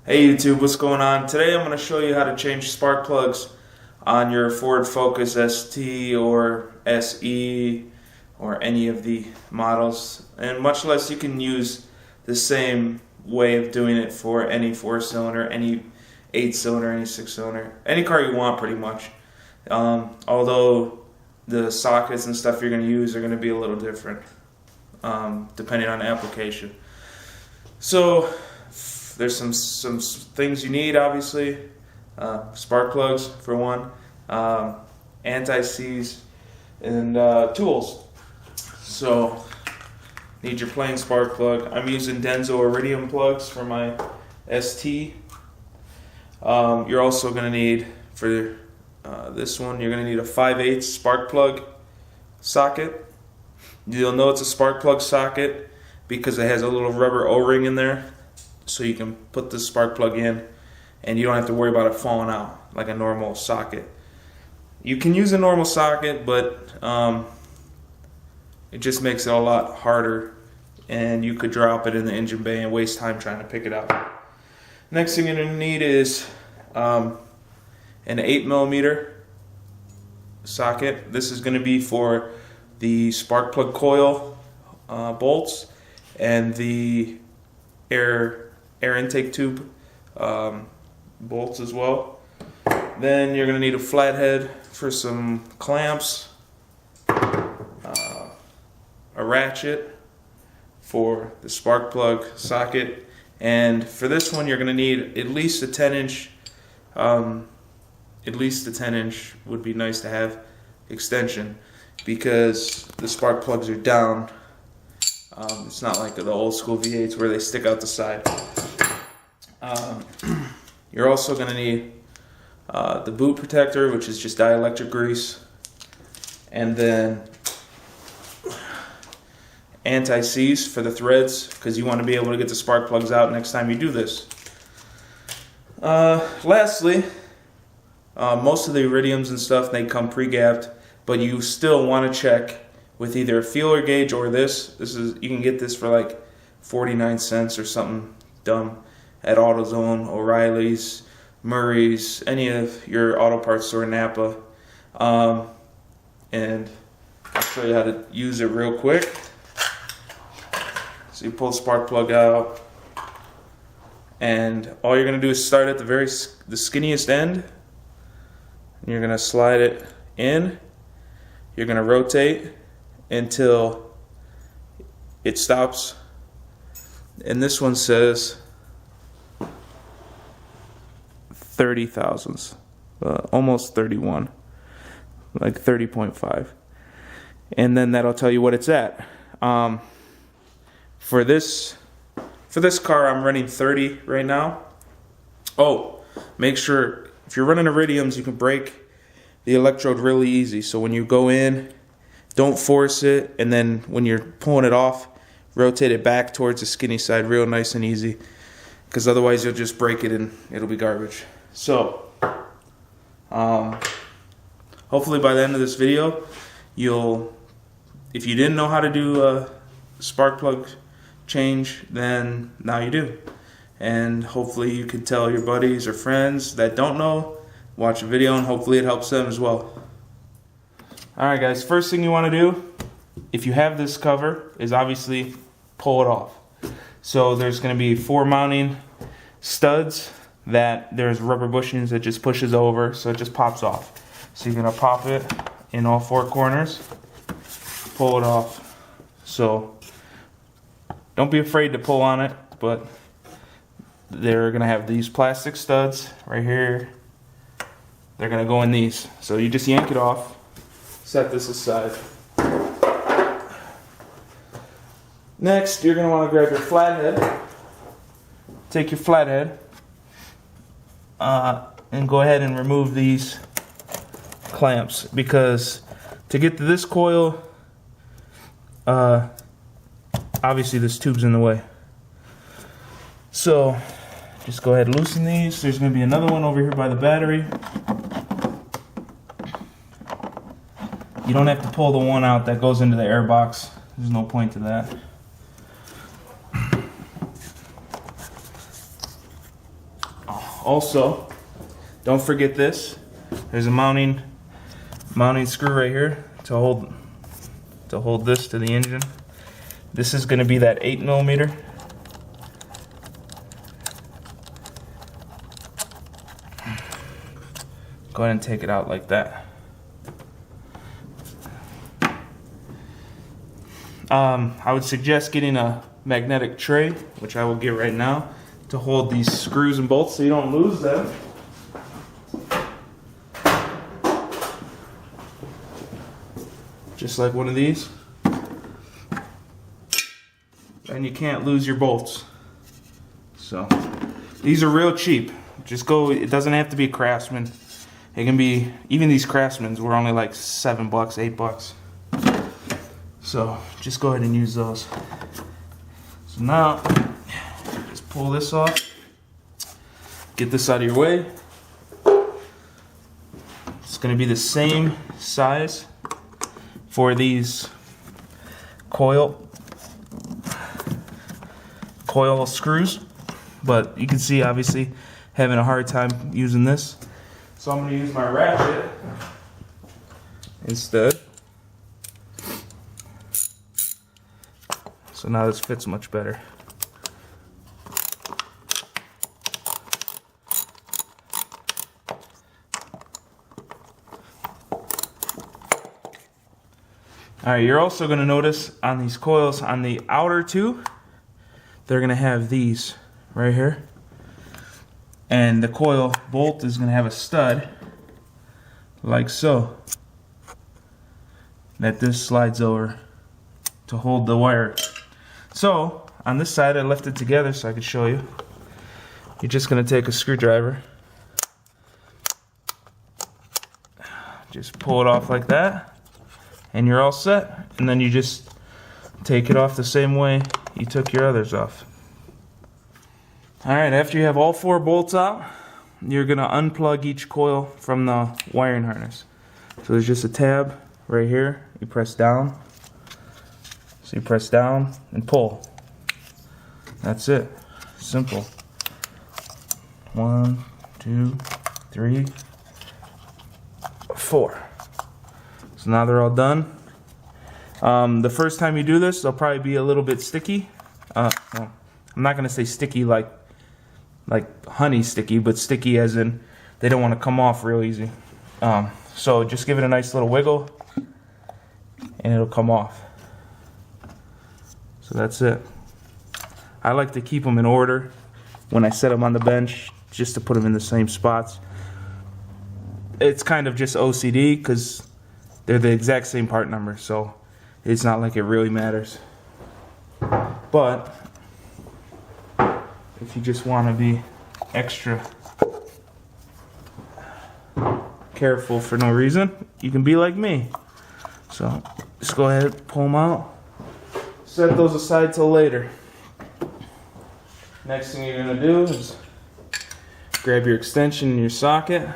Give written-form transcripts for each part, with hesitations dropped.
Hey YouTube, what's going on? Today I'm going to show you how to change spark plugs on your Ford Focus ST or SE or any of the models, and much less you can use the same way of doing it for any 4-cylinder, any 8-cylinder, any 6-cylinder, any car you want pretty much. Although the sockets and stuff you're going to use are going to be a little different depending on the application. So there's some things you need, obviously. Spark plugs for one, anti-seize, and tools. So need your plain spark plug. I'm using Denso Iridium plugs for my ST. You're also going to need, for this one, you're going to need a 5/8 spark plug socket. You'll know it's a spark plug socket because it has a little rubber O-ring in there, so you can put the spark plug in and you don't have to worry about it falling out like a normal socket. You can use a normal socket, but it just makes it a lot harder, and you could drop it in the engine bay and waste time trying to pick it out. Next thing you're going to need is an 8mm socket. This is going to be for the spark plug coil bolts and the air intake tube bolts as well. Then you're going to need a flathead for some clamps, a ratchet for the spark plug socket, and for this one you're going to need at least a 10-inch. At least a 10-inch would be nice to have extension, because the spark plugs are down. It's not like the old school V8s where they stick out the side. You're also going to need the boot protector, which is just dielectric grease, and then anti-seize for the threads, because you want to be able to get the spark plugs out next time you do this. Lastly, most of the iridiums and stuff, they come pre-gapped, but you still want to check with either a feeler gauge or this. You can get this for like 49 cents or something dumb at AutoZone, O'Reilly's, Murray's, any of your auto parts store, Napa. And I'll show you how to use it real quick. So you pull the spark plug out, and all you're going to do is start at the skinniest end, and you're going to slide it in. You're going to rotate until it stops, and this one says 30 thousandths, almost 31, like 30.5, and then that'll tell you what it's at. For this car, I'm running 30 right now. Oh, make sure if you're running iridiums, you can break the electrode really easy. So when you go in, don't force it, and then when you're pulling it off, rotate it back towards the skinny side real nice and easy, because otherwise you'll just break it and it'll be garbage. So hopefully by the end of this video, if you didn't know how to do a spark plug change, then now you do, and hopefully you can tell your buddies or friends that don't know, watch a video, and hopefully it helps them as well. Alright guys, first thing you want to do, if you have this cover, is obviously pull it off. So there's going to be 4 mounting studs that there's rubber bushings that just pushes over, so it just pops off. So you're going to pop it in all 4 corners, pull it off. So don't be afraid to pull on it, but they're going to have these plastic studs right here. They're going to go in these. So you just yank it off, set this aside. Next, you're going to want to grab your flathead. Take your flathead and go ahead and remove these clamps, because to get to this coil, obviously this tube's in the way. So just go ahead and loosen these. There's going to be another one over here by the battery. You don't have to pull the one out that goes into the air box. There's no point to that. Also, don't forget this. There's a mounting screw right here to hold this to the engine. This is going to be that 8mm. Go ahead and take it out like that. I would suggest getting a magnetic tray, which I will get right now, to hold these screws and bolts so you don't lose them. Just like one of these. And you can't lose your bolts. So these are real cheap. Just go, it doesn't have to be Craftsman. It can be, even these Craftsmans were only like $7, $8. So just go ahead and use those. So now, just pull this off. Get this out of your way. It's going to be the same size for these coil screws, but you can see obviously having a hard time using this. So I'm going to use my ratchet instead. So now this fits much better. Alright, you're also going to notice on these coils, on the outer two, they're going to have these right here. And the coil bolt is going to have a stud, like so, that this slides over to hold the wire. So, on this side I left it together so I could show you. You're just going to take a screwdriver, just pull it off like that, and you're all set. And then you just take it off the same way you took your others off. Alright, after you have all 4 bolts out, you're going to unplug each coil from the wiring harness. So there's just a tab right here. You press down. So you press down and pull. That's it. Simple. 1, 2, 3, 4. So now they're all done. The first time you do this, they'll probably be a little bit sticky. Well, I'm not going to say sticky like honey sticky, but sticky as in they don't want to come off real easy. So just give it a nice little wiggle and it'll come off. So that's it. I like to keep them in order when I set them on the bench, just to put them in the same spots. It's kind of just OCD because they're the exact same part number, so it's not like it really matters. But if you just want to be extra careful for no reason, you can be like me. So just go ahead, pull them out, set those aside till later. Next thing you're going to do is grab your extension in your socket,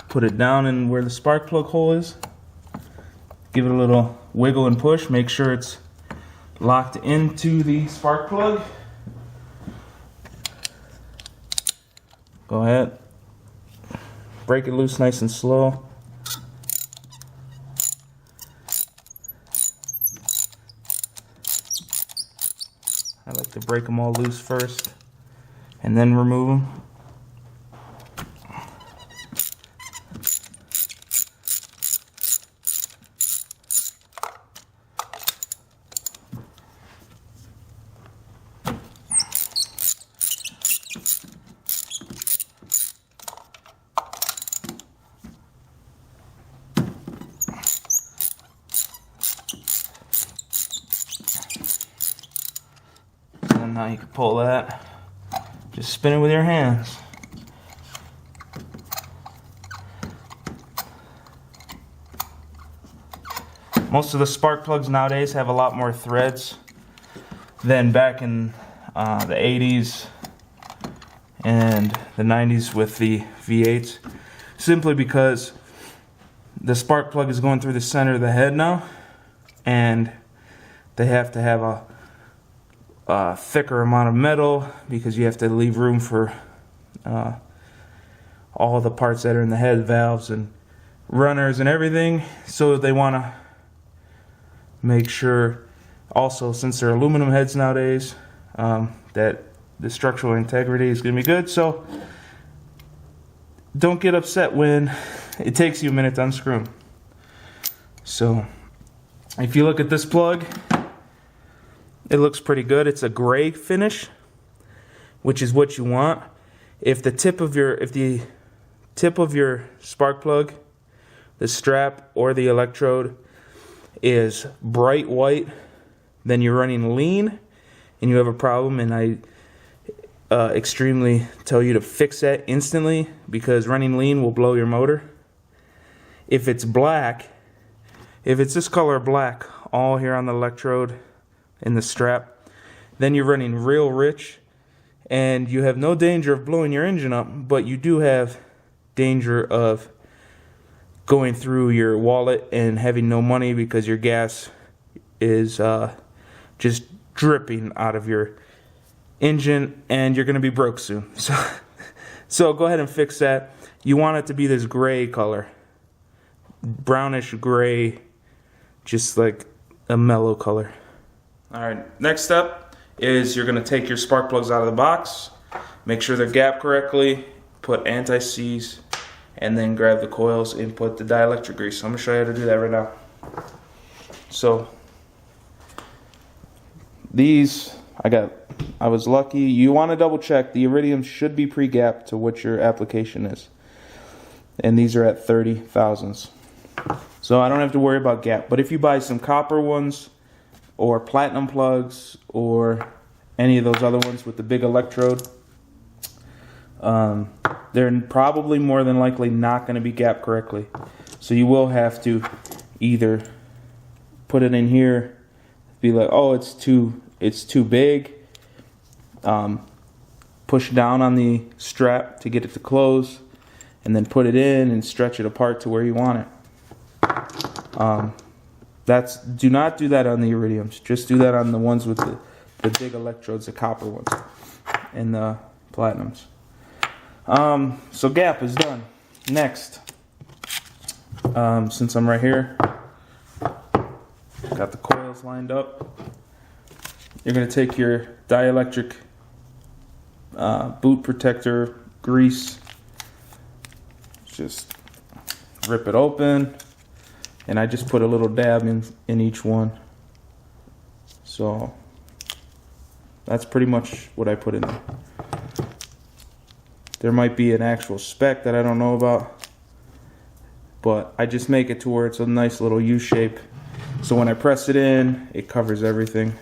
put it down in where the spark plug hole is, give it a little wiggle and push, make sure it's locked into the spark plug. Go ahead, break it loose nice and slow. I like to break them all loose first and then remove them. And now you can pull that, just spin it with your hands. Most of the spark plugs nowadays have a lot more threads than back in the 80s and the 90s with the V8s, simply because the spark plug is going through the center of the head now, and they have to have a thicker amount of metal because you have to leave room for all the parts that are in the head, valves and runners and everything. So they want to make sure also, since they're aluminum heads nowadays, that the structural integrity is going to be good. So don't get upset when it takes you a minute to unscrew them. So if you look at this plug, it looks pretty good. It's a gray finish, which is what you want. If the tip of your spark plug, the strap or the electrode is bright white, then you're running lean and you have a problem, and I extremely tell you to fix that instantly, because running lean will blow your motor. If it's black, if it's this color black all here on the electrode in the strap, then you're running real rich and you have no danger of blowing your engine up, but you do have danger of going through your wallet and having no money because your gas is just dripping out of your engine and you're going to be broke soon. So go ahead and fix that. You want it to be this gray color, brownish gray, just like a mellow color. Alright, next step is you're going to take your spark plugs out of the box, make sure they're gapped correctly, put anti-seize, and then grab the coils and put the dielectric grease. So I'm going to show you how to do that right now. So these, I was lucky. You want to double check. The iridium should be pre-gapped to what your application is. And these are at 30 thousandths. So I don't have to worry about gap. But if you buy some copper ones or platinum plugs or any of those other ones with the big electrode, they're probably more than likely not going to be gapped correctly. So you will have to either put it in here, be like, oh, it's too big, push down on the strap to get it to close, and then put it in and stretch it apart to where you want it. Do not do that on the iridiums. Just do that on the ones with the big electrodes, the copper ones, and the platinums. So gap is done. Next, since I'm right here, got the coils lined up. You're going to take your dielectric boot protector grease, just rip it open, and I just put a little dab in each one. So that's pretty much what I put in there. There might be an actual spec that I don't know about, but I just make it to where it's a nice little U shape. So when I press it in, it covers everything.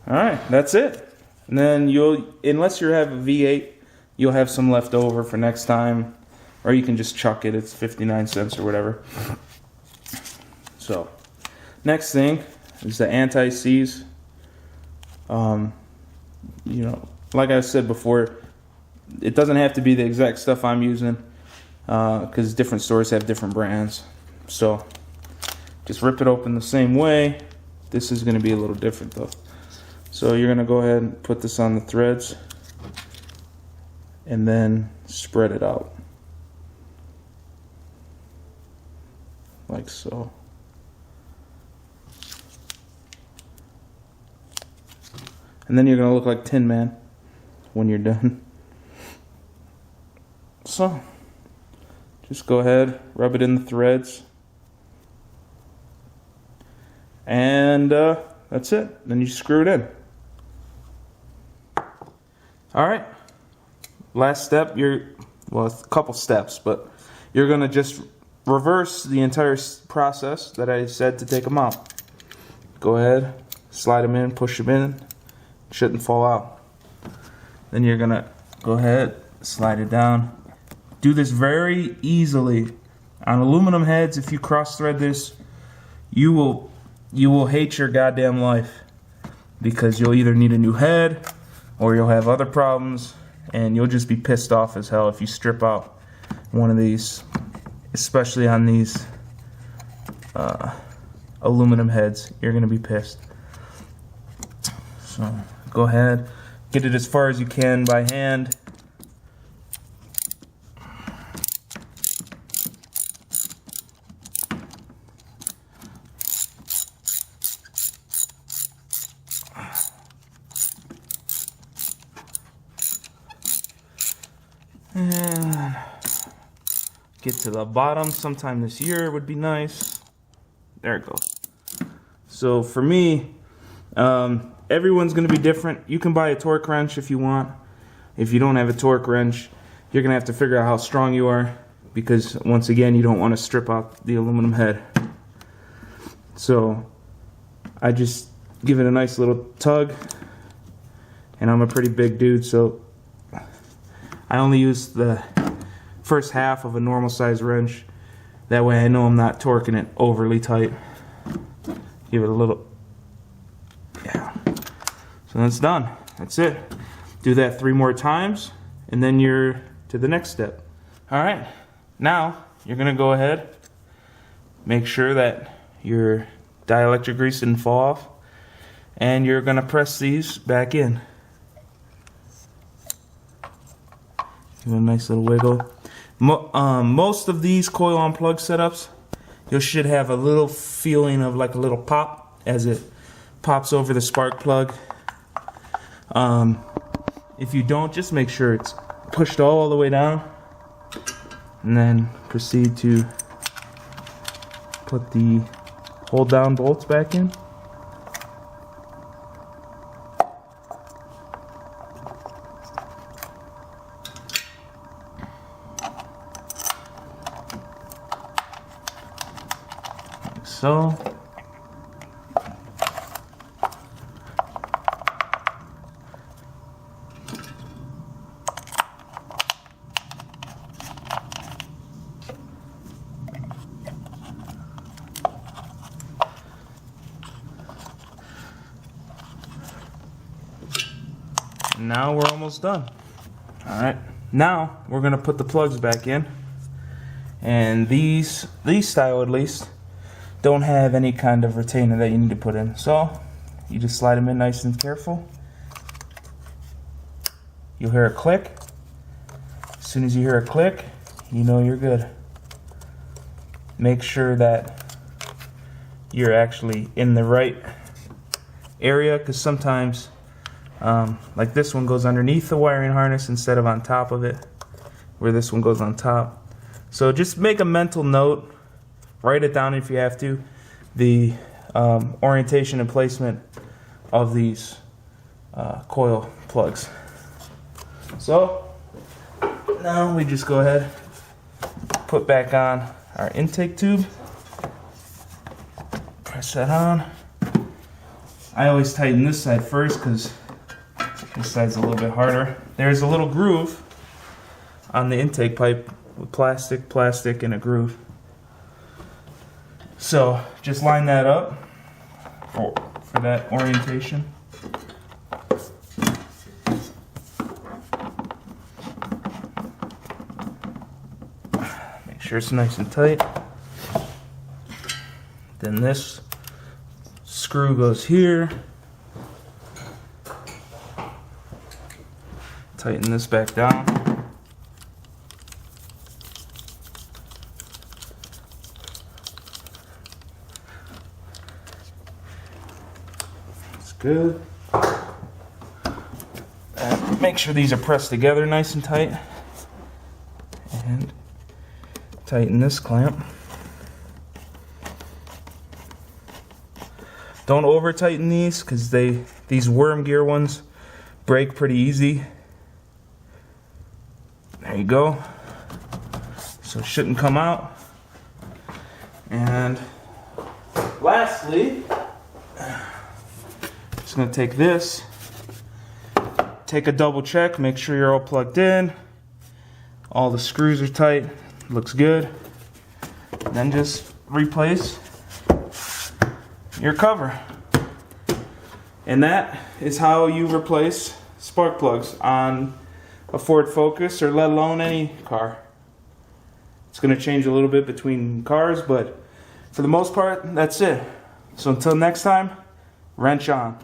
Alright, that's it. And then unless you have a V8, you'll have some left over for next time. Or you can just chuck it, it's 59 cents or whatever. So, next thing is the anti-seize. Like I said before, it doesn't have to be the exact stuff I'm using, because different stores have different brands. So, just rip it open the same way. This is going to be a little different though. So you're going to go ahead and put this on the threads and then spread it out like so. And then you're going to look like Tin Man when you're done. So just go ahead, rub it in the threads, and that's it. Then you screw it in. Alright, last step, well, it's a couple steps, but you're going to just reverse the entire process that I said to take them out. Go ahead, slide them in, push them in, shouldn't fall out. Then you're going to go ahead, slide it down. Do this very easily. On aluminum heads, if you cross thread this, you will hate your goddamn life, because you'll either need a new head or you'll have other problems, and you'll just be pissed off as hell if you strip out one of these especially on these aluminum heads. You're gonna be pissed. So go ahead, get it as far as you can by hand. And get to the bottom sometime this year would be nice. There it goes. So for me, everyone's going to be different. You can buy a torque wrench if you want. If you don't have a torque wrench, you're going to have to figure out how strong you are, because once again, you don't want to strip out the aluminum head. So I just give it a nice little tug, and I'm a pretty big dude, so I only use the first half of a normal size wrench. That way I know I'm not torquing it overly tight. Give it a little, yeah. So that's done. That's it. Do that 3 more times, and then you're to the next step. All right, now you're gonna go ahead, make sure that your dielectric grease didn't fall off, and you're gonna press these back in. Give it a nice little wiggle. Most of these coil on plug setups, you should have a little feeling of like a little pop as it pops over the spark plug. If you don't, just make sure it's pushed all the way down, and then proceed to put the hold down bolts back in. Like so. Now we're almost done. Alright, now we're gonna put the plugs back in, and these style at least don't have any kind of retainer that you need to put in, so you just slide them in nice and careful. You'll hear a click. As soon as you hear a click, you know you're good. Make sure that you're actually in the right area, because sometimes like this one goes underneath the wiring harness instead of on top of it, where this one goes on top. So just make a mental note, write it down if you have to, the orientation and placement of these coil plugs. So now we just go ahead, put back on our intake tube, press that on. I always tighten this side first because this side's a little bit harder. There's a little groove on the intake pipe with plastic and a groove. So just line that up for that orientation. Make sure it's nice and tight. Then this screw goes here. Tighten this back down. That's good. And make sure these are pressed together nice and tight. And tighten this clamp. Don't over tighten these, because these worm gear ones break pretty easy. There you go. So it shouldn't come out. And lastly, just gonna take this, take a double check, make sure you're all plugged in, all the screws are tight, looks good. Then just replace your cover. And that is how you replace spark plugs on a Ford Focus, or let alone any car. It's going to change a little bit between cars, but for the most part, that's it. So until next time, wrench on.